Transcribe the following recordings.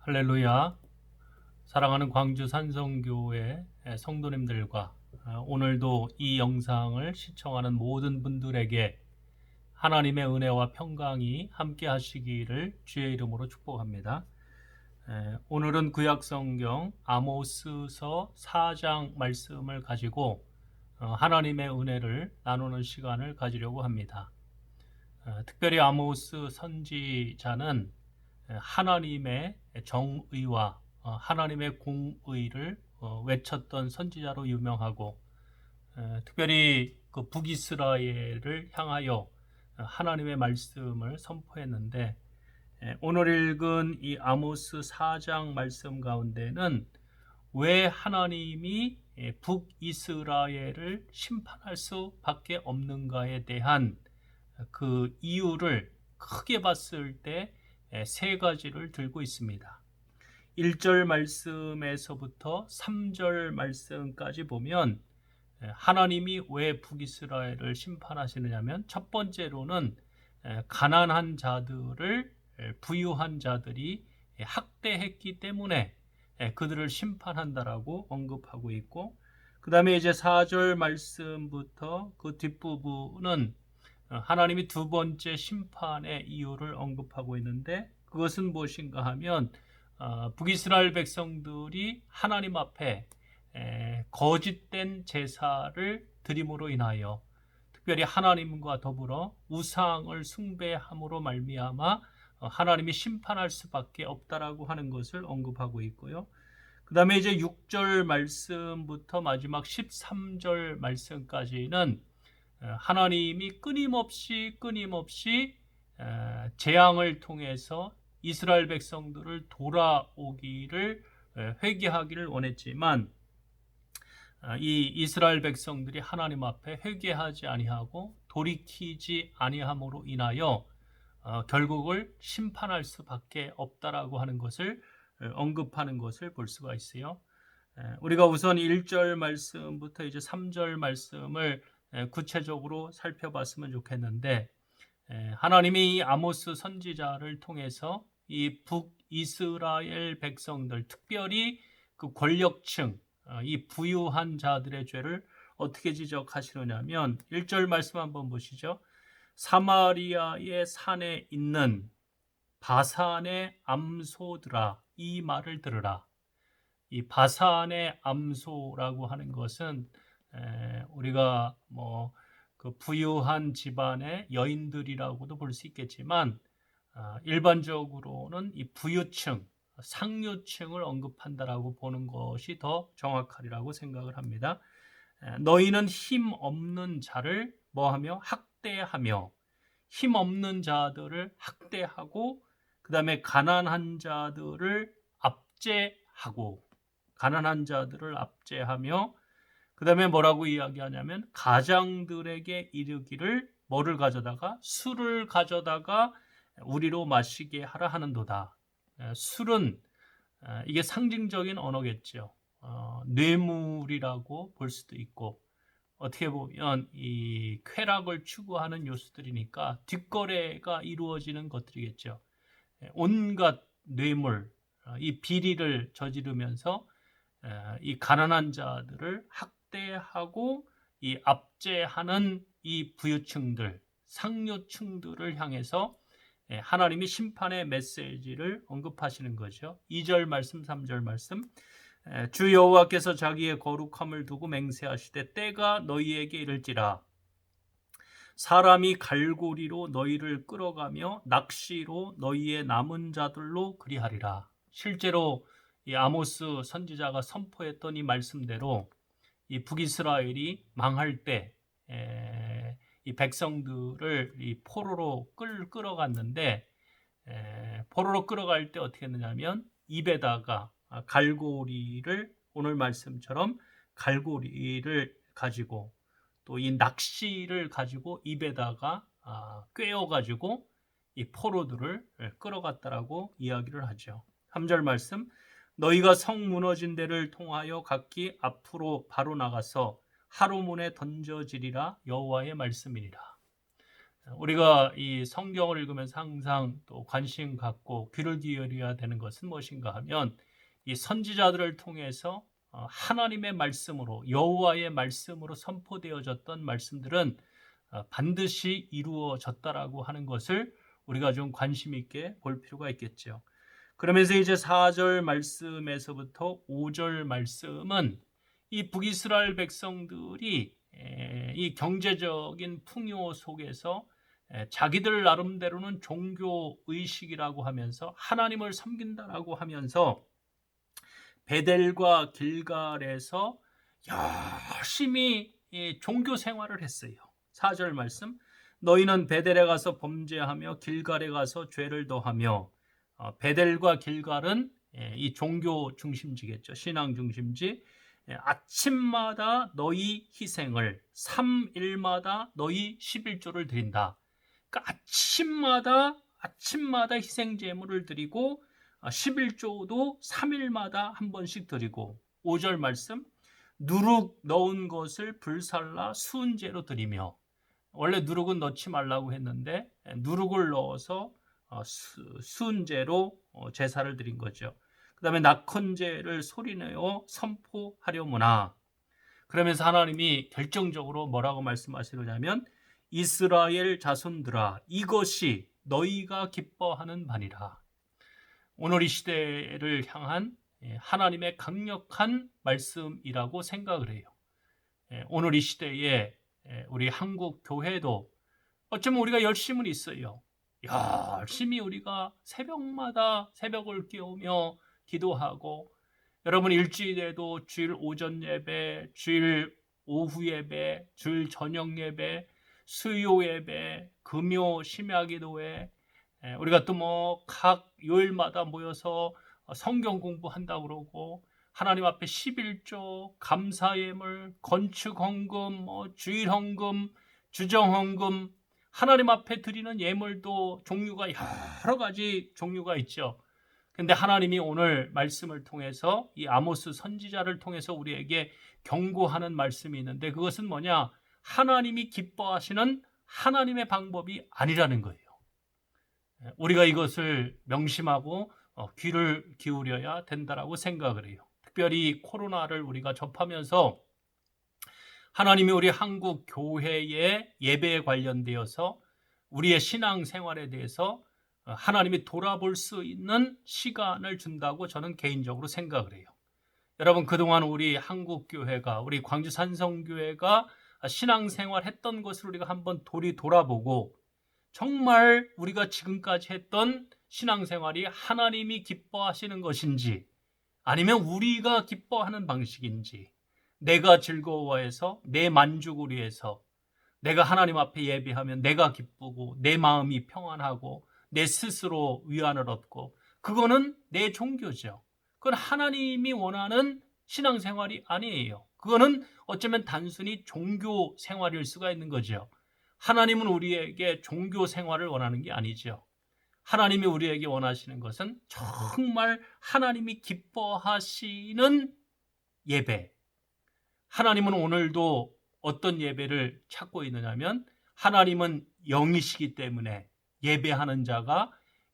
할렐루야. 사랑하는 광주 산성교회 성도님들과 오늘도 이 영상을 시청하는 모든 분들에게 하나님의 은혜와 평강이 함께 하시기를 주의 이름으로 축복합니다. 오늘은 구약성경 아모스서 4장 말씀을 가지고 하나님의 은혜를 나누는 시간을 가지려고 합니다. 특별히 아모스 선지자는 하나님의 정의와 하나님의 공의를 외쳤던 선지자로 유명하고, 특별히 그 북이스라엘을 향하여 하나님의 말씀을 선포했는데, 오늘 읽은 이 아모스 4장 말씀 가운데는 왜 하나님이 북이스라엘을 심판할 수밖에 없는가에 대한 그 이유를 크게 봤을 때 세 가지를 들고 있습니다. 1절 말씀에서부터 3절 말씀까지 보면 하나님이 왜 북이스라엘을 심판하시느냐면, 첫 번째로는 가난한 자들을 부유한 자들이 학대했기 때문에 그들을 심판한다라고 언급하고 있고, 그 다음에 이제 4절 말씀부터 그 뒷부분은 하나님이 두 번째 심판의 이유를 언급하고 있는데, 그것은 무엇인가 하면 북이스라엘 백성들이 하나님 앞에 거짓된 제사를 드림으로 인하여, 특별히 하나님과 더불어 우상을 숭배함으로 말미암아 하나님이 심판할 수밖에 없다라고 하는 것을 언급하고 있고요. 그 다음에 이제 6절 말씀부터 마지막 13절 말씀까지는 하나님이 끊임없이 재앙을 통해서 이스라엘 백성들을 돌아오기를 회개하기를 원했지만, 이 이스라엘 백성들이 하나님 앞에 회개하지 아니하고 돌이키지 아니함으로 인하여 결국을 심판할 수밖에 없다라고 하는 것을 언급하는 것을 볼 수가 있어요. 우리가 우선 1절 말씀부터 이제 3절 말씀을 구체적으로 살펴봤으면 좋겠는데, 하나님이 이 아모스 선지자를 통해서 이 북이스라엘 백성들, 특별히 그 권력층, 이 부유한 자들의 죄를 어떻게 지적하시느냐면, 1절 말씀 한번 보시죠. 사마리아의 산에 있는 바산의 암소들아, 이 말을 들으라. 이 바산의 암소라고 하는 것은 우리가 그 부유한 집안의 여인들이라고도 볼 수 있겠지만, 일반적으로는 이 부유층, 상류층을 언급한다라고 보는 것이 더 정확하리라고 생각을 합니다. 너희는 힘 없는 자를 뭐하며 학대하며, 힘 없는 자들을 학대하고, 그 다음에 가난한 자들을 압제하고, 그 다음에 뭐라고 이야기하냐면, 가장들에게 이르기를 뭐를 가져다가, 술을 가져다가 우리로 마시게 하라 하는도다. 술은 이게 상징적인 언어겠죠. 뇌물이라고 볼 수도 있고, 어떻게 보면 이 쾌락을 추구하는 요소들이니까 뒷거래가 이루어지는 것들이겠죠. 온갖 뇌물, 이 비리를 저지르면서 이 가난한 자들을 학대하고 이 압제하는 이 부유층들, 상류층들을 향해서 하나님이 심판의 메시지를 언급하시는 거죠. 2절 말씀, 3절 말씀. 주 여호와께서 자기의 거룩함을 두고 맹세하시되 때가 너희에게 이를지라. 사람이 갈고리로 너희를 끌어가며 낚시로 너희의 남은 자들로 그리하리라. 실제로 이 아모스 선지자가 선포했던 이 말씀대로 이 북이스라엘이 망할 때 이 백성들을 이 포로로 끌어갔는데, 포로로 끌어갈 때 어떻게 했느냐면 입에다가 갈고리를, 오늘 말씀처럼 갈고리를 가지고 또 이 낚시를 가지고 입에다가 꿰어가지고 이 포로들을 끌어갔다라고 이야기를 하죠. 3절 말씀. 너희가 성 무너진 데를 통하여 각기 앞으로 바로 나가서 하루문에 던져지리라. 여호와의 말씀이니라. 우리가 이 성경을 읽으면서 항상 또 관심 갖고 귀를 기울여야 되는 것은 무엇인가 하면 이 선지자들을 통해서 하나님의 말씀으로, 여호와의 말씀으로 선포되어졌던 말씀들은 반드시 이루어졌다라고 하는 것을 우리가 좀 관심 있게 볼 필요가 있겠죠. 그러면서 이제 4절 말씀에서부터 5절 말씀은 이 북이스라엘 백성들이 이 경제적인 풍요 속에서 자기들 나름대로는 종교 의식이라고 하면서 하나님을 섬긴다라고 하면서 베델과 길갈에서 열심히 종교 생활을 했어요. 4절 말씀, 너희는 베델에 가서 범죄하며 길갈에 가서 죄를 더하며. 베델과 길갈은 이 종교 중심지겠죠. 신앙 중심지. 아침마다 너희 희생을 3일마다 너희 11조를 드린다. 그러니까 아침마다 희생 제물을 드리고 11조도 3일마다 한 번씩 드리고. 5절 말씀, 누룩 넣은 것을 불살라 수은제로 드리며. 원래 누룩은 넣지 말라고 했는데 누룩을 넣어서 수은제로 제사를 드린 거죠. 그 다음에 낙헌제를 소리내어 선포하려무나. 그러면서 하나님이 결정적으로 뭐라고 말씀하시느냐면 이스라엘 자손들아, 이것이 너희가 기뻐하는 바니라. 오늘 이 시대를 향한 하나님의 강력한 말씀이라고 생각을 해요. 오늘 이 시대에 우리 한국 교회도 어쩌면 우리가 열심은 있어요. 열심히 우리가 새벽마다 새벽을 깨우며 기도하고, 여러분 일주일에도 주일 오전 예배, 주일 오후 예배, 주일 저녁 예배, 수요 예배, 금요 심야 기도회, 우리가 또 뭐 각 요일마다 모여서 성경 공부한다고 그러고, 하나님 앞에 11조, 감사예물, 건축헌금, 주일헌금, 주정헌금, 하나님 앞에 드리는 예물도 종류가 여러 가지 종류가 있죠. 근데 하나님이 오늘 말씀을 통해서 이 아모스 선지자를 통해서 우리에게 경고하는 말씀이 있는데, 그것은 뭐냐? 하나님이 기뻐하시는 하나님의 방법이 아니라는 거예요. 우리가 이것을 명심하고 귀를 기울여야 된다라고 생각을 해요. 특별히 코로나를 우리가 접하면서 하나님이 우리 한국 교회의 예배에 관련되어서 우리의 신앙생활에 대해서 하나님이 돌아볼 수 있는 시간을 준다고 저는 개인적으로 생각을 해요. 여러분, 그동안 우리 한국 교회가, 우리 광주 산성교회가 신앙생활 했던 것을 우리가 한번 돌아보고, 정말 우리가 지금까지 했던 신앙생활이 하나님이 기뻐하시는 것인지, 아니면 우리가 기뻐하는 방식인지, 내가 즐거워해서 내 만족을 위해서 내가 하나님 앞에 예배하면 내가 기쁘고 내 마음이 평안하고 내 스스로 위안을 얻고, 그거는 내 종교죠. 그건 하나님이 원하는 신앙생활이 아니에요. 그거는 어쩌면 단순히 종교 생활일 수가 있는 거죠. 하나님은 우리에게 종교 생활을 원하는 게 아니죠. 하나님이 우리에게 원하시는 것은 정말 하나님이 기뻐하시는 예배. 하나님은 오늘도 어떤 예배를 찾고 있느냐면, 하나님은 영이시기 때문에 예배하는 자가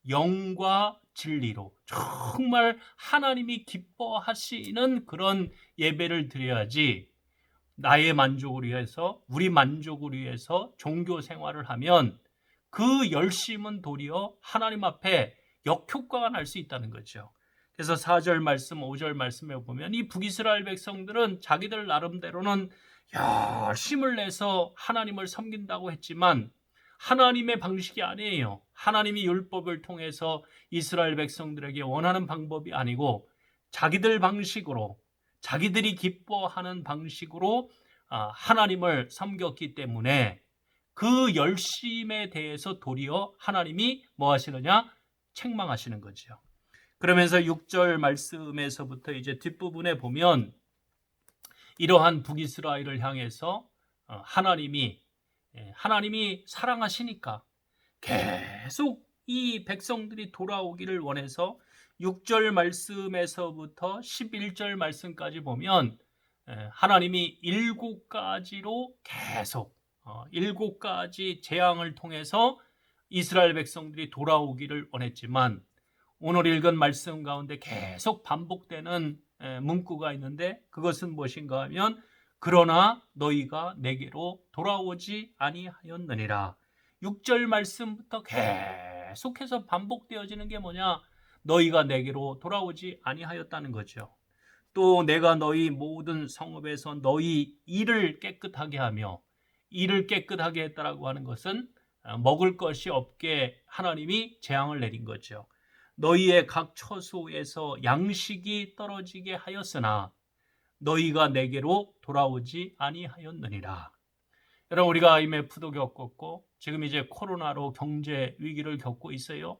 영과 진리로 정말 하나님이 기뻐하시는 그런 예배를 드려야지, 나의 만족을 위해서, 우리 만족을 위해서 종교 생활을 하면 그 열심은 도리어 하나님 앞에 역효과가 날 수 있다는 거죠. 그래서 4절 말씀, 5절 말씀에 보면 이 북이스라엘 백성들은 자기들 나름대로는 열심을 내서 하나님을 섬긴다고 했지만 하나님의 방식이 아니에요. 하나님이 율법을 통해서 이스라엘 백성들에게 원하는 방법이 아니고 자기들 방식으로, 자기들이 기뻐하는 방식으로 하나님을 섬겼기 때문에 그 열심에 대해서 도리어 하나님이 뭐 하시느냐? 책망하시는 거죠. 그러면서 6절 말씀에서부터 이제 뒷부분에 보면 이러한 북이스라엘을 향해서 하나님이 사랑하시니까 계속 이 백성들이 돌아오기를 원해서 6절 말씀에서부터 11절 말씀까지 보면 하나님이 7가지로 계속 7가지 재앙을 통해서 이스라엘 백성들이 돌아오기를 원했지만 오늘 읽은 말씀 가운데 계속 반복되는 문구가 있는데 그것은 무엇인가 하면 그러나 너희가 내게로 돌아오지 아니하였느니라. 6절 말씀부터 계속해서 반복되어지는 게 뭐냐? 너희가 내게로 돌아오지 아니하였다는 거죠. 또 내가 너희 모든 성읍에서 너희 일을 깨끗하게 하며, 일을 깨끗하게 했다라고 하는 것은 먹을 것이 없게 하나님이 재앙을 내린 거죠. 너희의 각 처소에서 양식이 떨어지게 하였으나 너희가 내게로 돌아오지 아니하였느니라. 여러분, 우리가 IMF도 겪었고 지금 이제 코로나로 경제 위기를 겪고 있어요.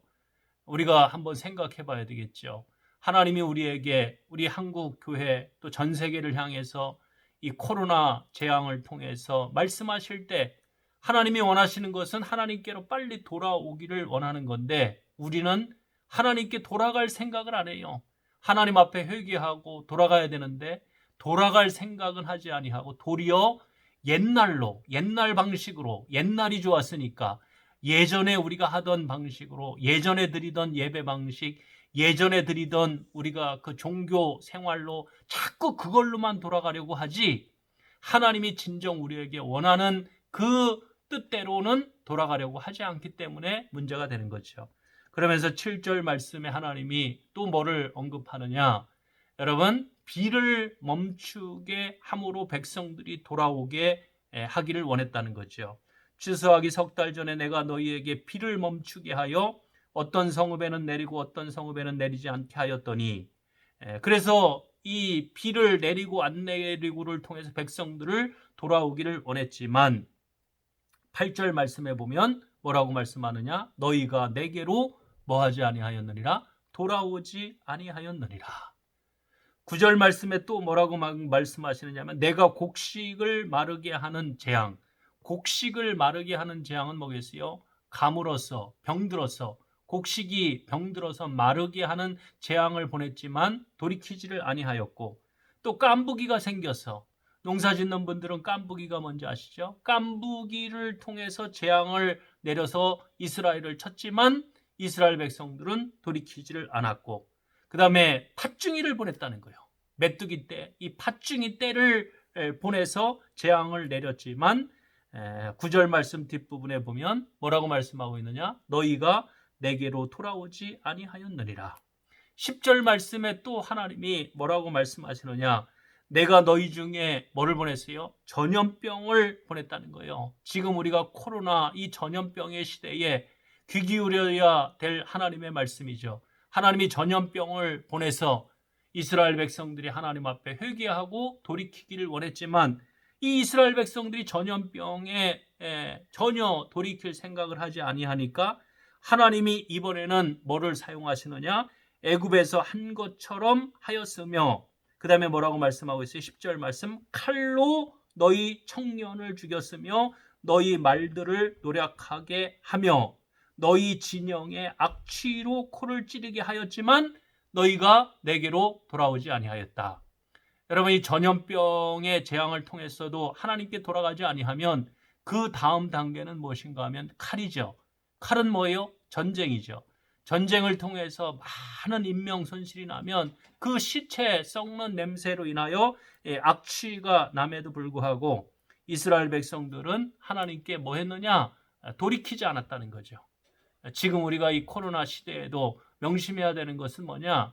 우리가 한번 생각해 봐야 되겠죠. 하나님이 우리에게, 우리 한국 교회 또 전 세계를 향해서 이 코로나 재앙을 통해서 말씀하실 때 하나님이 원하시는 것은 하나님께로 빨리 돌아오기를 원하는 건데 우리는 하나님께 돌아갈 생각을 안 해요. 하나님 앞에 회개하고 돌아가야 되는데 돌아갈 생각은 하지 아니하고 도리어 옛날로, 옛날 방식으로, 옛날이 좋았으니까 예전에 우리가 하던 방식으로, 예전에 드리던 예배 방식, 예전에 드리던 우리가 그 종교 생활로 자꾸 그걸로만 돌아가려고 하지 하나님이 진정 우리에게 원하는 그 뜻대로는 돌아가려고 하지 않기 때문에 문제가 되는 거죠. 그러면서 7절 말씀에 하나님이 또 뭐를 언급하느냐? 여러분, 비를 멈추게 함으로 백성들이 돌아오게 하기를 원했다는 거죠. 추수하기 3달 전에 내가 너희에게 비를 멈추게 하여 어떤 성읍에는 내리고 어떤 성읍에는 내리지 않게 하였더니, 그래서 이 비를 내리고 안 내리고를 통해서 백성들을 돌아오기를 원했지만 8절 말씀에 보면 뭐라고 말씀하느냐? 너희가 내게로 뭐하지 아니하였느니라? 돌아오지 아니하였느니라. 9절 말씀에 또 뭐라고 말씀하시느냐면 내가 곡식을 마르게 하는 재앙. 곡식을 마르게 하는 재앙은 뭐겠어요? 가물어서, 병들어서, 곡식이 병들어서 마르게 하는 재앙을 보냈지만 돌이키지를 아니하였고, 또 깐부기가 생겨서, 농사 짓는 분들은 깐부기가 뭔지 아시죠? 깐부기를 통해서 재앙을 내려서 이스라엘을 쳤지만 이스라엘 백성들은 돌이키지를 않았고, 그 다음에 팥중이를 보냈다는 거예요. 메뚜기 때, 이 팥중이 때를 보내서 재앙을 내렸지만 9절 말씀 뒷부분에 보면 뭐라고 말씀하고 있느냐? 너희가 내게로 돌아오지 아니하였느니라. 10절 말씀에 또 하나님이 뭐라고 말씀하시느냐? 내가 너희 중에 뭐를 보냈어요? 전염병을 보냈다는 거예요. 지금 우리가 코로나 이 전염병의 시대에 귀 기울여야 될 하나님의 말씀이죠. 하나님이 전염병을 보내서 이스라엘 백성들이 하나님 앞에 회개하고 돌이키기를 원했지만 이 이스라엘 백성들이 전염병에 전혀 돌이킬 생각을 하지 아니하니까 하나님이 이번에는 뭐를 사용하시느냐? 애굽에서 한 것처럼 하였으며, 그 다음에 뭐라고 말씀하고 있어요? 10절 말씀, 칼로 너희 청년을 죽였으며 너희 말들을 노략하게 하며 너희 진영의 악취로 코를 찌르게 하였지만 너희가 내게로 돌아오지 아니하였다. 여러분, 이 전염병의 재앙을 통해서도 하나님께 돌아가지 아니하면 그 다음 단계는 무엇인가 하면 칼이죠. 칼은 뭐예요? 전쟁이죠. 전쟁을 통해서 많은 인명 손실이 나면 그 시체 썩는 냄새로 인하여 악취가 남에도 불구하고 이스라엘 백성들은 하나님께 뭐 했느냐? 돌이키지 않았다는 거죠. 지금 우리가 이 코로나 시대에도 명심해야 되는 것은 뭐냐?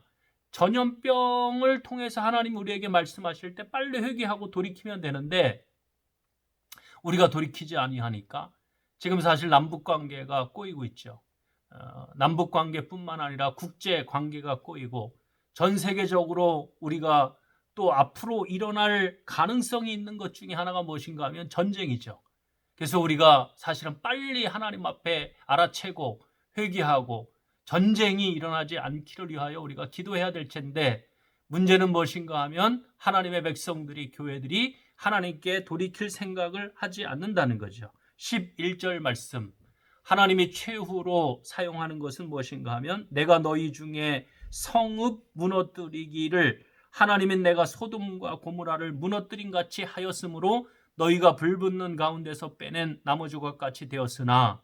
전염병을 통해서 하나님 우리에게 말씀하실 때 빨리 회개하고 돌이키면 되는데 우리가 돌이키지 아니하니까 지금 사실 남북관계가 꼬이고 있죠. 남북관계뿐만 아니라 국제관계가 꼬이고 전 세계적으로 우리가 또 앞으로 일어날 가능성이 있는 것 중에 하나가 무엇인가 하면 전쟁이죠. 그래서 우리가 사실은 빨리 하나님 앞에 알아채고 회개하고 전쟁이 일어나지 않기를 위하여 우리가 기도해야 될 텐데 문제는 무엇인가 하면 하나님의 백성들이, 교회들이 하나님께 돌이킬 생각을 하지 않는다는 거죠. 11절 말씀, 하나님이 최후로 사용하는 것은 무엇인가 하면 내가 너희 중에 성읍 무너뜨리기를 하나님은 내가 소돔과 고모라를 무너뜨린 같이 하였으므로 너희가 불붙는 가운데서 빼낸 나무 조각같이 되었으나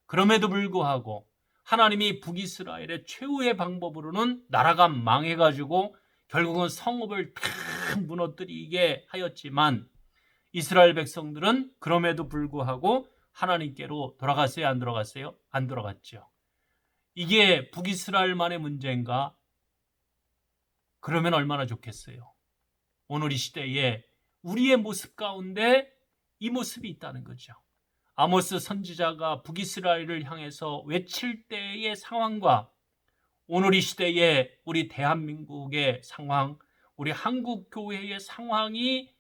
그럼에도 불구하고 하나님이 북이스라엘의 최후의 방법으로는 나라가 망해가지고 결국은 성읍을 다 무너뜨리게 하였지만 이스라엘 백성들은 그럼에도 불구하고 하나님께로 돌아갔어요? 안 돌아갔어요? 안 돌아갔죠. 이게 북이스라엘만의 문제인가? 그러면 얼마나 좋겠어요. 오늘 이 시대에 우리의 모습 가운데 이 모습이 있다는 거죠. 아모스 선지자가 북이스라엘을 향해서 외칠 때의 상황과 오늘 이 시대에 우리 대한민국의 상황, 우리 한국 교회의 상황이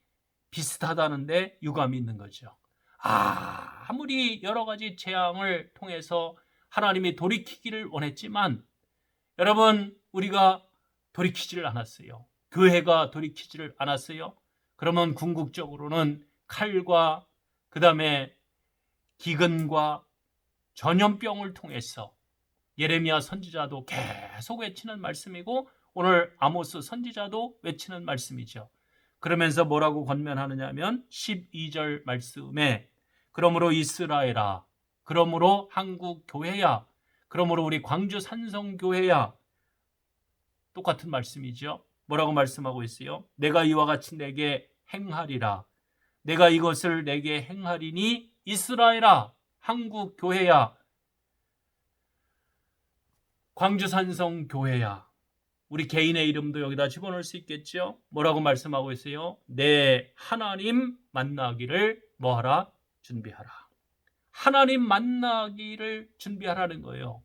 비슷하다는데 유감이 있는 거죠. 아무리 여러 가지 재앙을 통해서 하나님이 돌이키기를 원했지만 여러분, 우리가 돌이키지를 않았어요. 교회가 돌이키지를 않았어요. 그러면 궁극적으로는 칼과 그 다음에 기근과 전염병을 통해서 예레미야 선지자도 계속 외치는 말씀이고 오늘 아모스 선지자도 외치는 말씀이죠. 그러면서 뭐라고 권면하느냐 하면 12절 말씀에 그러므로 이스라엘아, 그러므로 한국 교회야, 그러므로 우리 광주 산성교회야, 똑같은 말씀이죠. 뭐라고 말씀하고 있어요? 내가 이와 같이 내게 행하리라. 내가 이것을 내게 행하리니 이스라엘아, 한국 교회야, 광주 산성교회야. 우리 개인의 이름도 여기다 집어넣을 수 있겠죠? 뭐라고 말씀하고 있어요? 내 하나님 만나기를 뭐하라? 준비하라. 하나님 만나기를 준비하라는 거예요.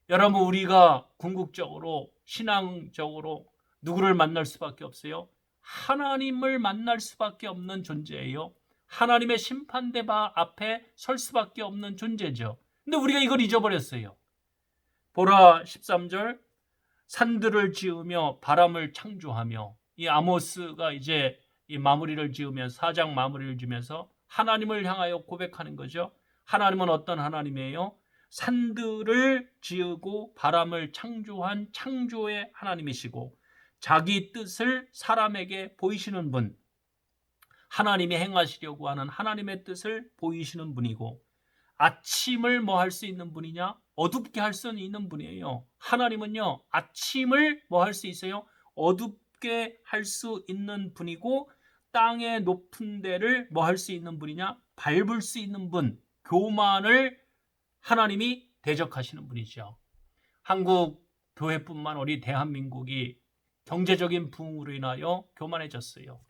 여러분, 우리가 궁극적으로 신앙적으로 누구를 만날 수밖에 없어요? 하나님을 만날 수밖에 없는 존재예요. 하나님의 심판대바 앞에 설 수밖에 없는 존재죠. 근데 우리가 이걸 잊어버렸어요. 보라 13절, 산들을 지으며 바람을 창조하며, 이 아모스가 이제 이 마무리를 지으면서 4장 마무리를 지으면서 하나님을 향하여 고백하는 거죠. 하나님은 어떤 하나님이에요? 산들을 지으고 바람을 창조한 창조의 하나님이시고 자기 뜻을 사람에게 보이시는 분, 하나님이 행하시려고 하는 하나님의 뜻을 보이시는 분이고, 아침을 뭐 할 수 있는 분이냐? 어둡게 할 수 있는 분이에요. 하나님은요, 아침을 뭐 할 수 있어요? 어둡게 할 수 있는 분이고, 땅의 높은 데를 뭐 할 수 있는 분이냐? 밟을 수 있는 분, 교만을 하나님이 대적하시는 분이죠. 한국 교회뿐만 우리 대한민국이 경제적인 부흥으로 인하여 교만해졌어요.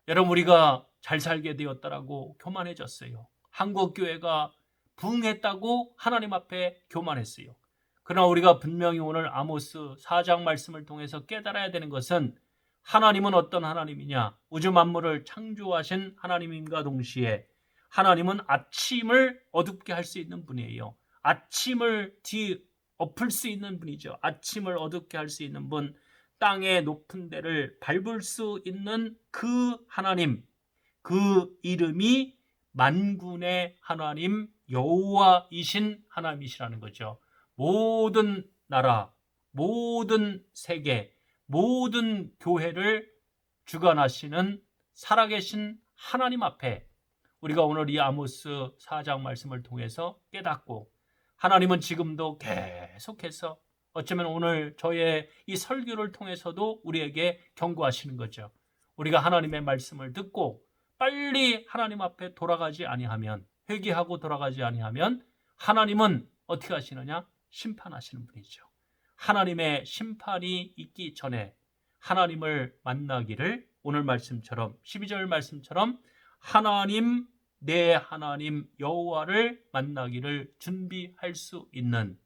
여러분, 우리가 잘 살게 되었다라고 교만해졌어요. 한국 교회가 부흥했다고 하나님 앞에 교만했어요. 그러나 우리가 분명히 오늘 아모스 4장 말씀을 통해서 깨달아야 되는 것은 하나님은 어떤 하나님이냐? 우주 만물을 창조하신 하나님임과 동시에 하나님은 아침을 어둡게 할 수 있는 분이에요. 아침을 뒤엎을 수 있는 분이죠. 아침을 어둡게 할 수 있는 분, 땅의 높은 데를 밟을 수 있는 그 하나님, 그 이름이 만군의 하나님 여호와이신 하나님이시라는 거죠. 모든 나라, 모든 세계, 모든 교회를 주관하시는 살아계신 하나님 앞에 우리가 오늘 이 아모스 4장 말씀을 통해서 깨닫고, 하나님은 지금도 계속해서 어쩌면 오늘 저의 이 설교를 통해서도 우리에게 경고하시는 거죠. 우리가 하나님의 말씀을 듣고 빨리 하나님 앞에 돌아가지 아니하면, 회개하고 돌아가지 아니하면 하나님은 어떻게 하시느냐? 심판하시는 분이죠. 하나님의 심판이 있기 전에 하나님을 만나기를 오늘 말씀처럼 12절 말씀처럼 하나님, 내 하나님 여호와를 만나기를 준비할 수 있는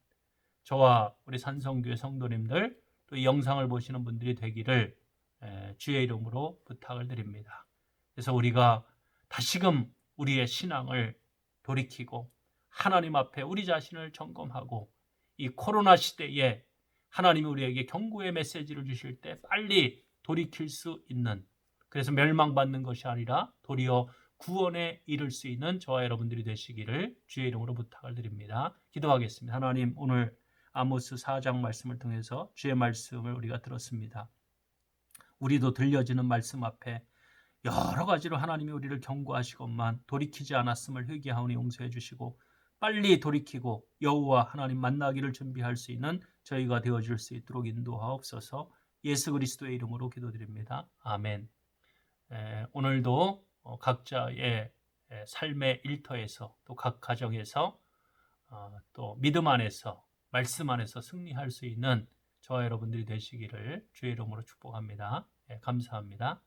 저와 우리 산성교회 성도님들, 또 이 영상을 보시는 분들이 되기를 주의 이름으로 부탁을 드립니다. 그래서 우리가 다시금 우리의 신앙을 돌이키고 하나님 앞에 우리 자신을 점검하고 이 코로나 시대에 하나님이 우리에게 경고의 메시지를 주실 때 빨리 돌이킬 수 있는, 그래서 멸망받는 것이 아니라 도리어 구원에 이를 수 있는 저와 여러분들이 되시기를 주의 이름으로 부탁을 드립니다. 기도하겠습니다. 하나님, 오늘 아모스 4장 말씀을 통해서 주의 말씀을 우리가 들었습니다. 우리도 들려지는 말씀 앞에 여러 가지로 하나님이 우리를 경고하시건만 돌이키지 않았음을 회개하오니 용서해 주시고 빨리 돌이키고 여호와 하나님 만나기를 준비할 수 있는 저희가 되어줄 수 있도록 인도하옵소서. 예수 그리스도의 이름으로 기도드립니다. 아멘. 오늘도 각자의 삶의 일터에서 또 각 가정에서 또 믿음 안에서 말씀 안에서 승리할 수 있는 저와 여러분들이 되시기를 주의 이름으로 축복합니다. 감사합니다.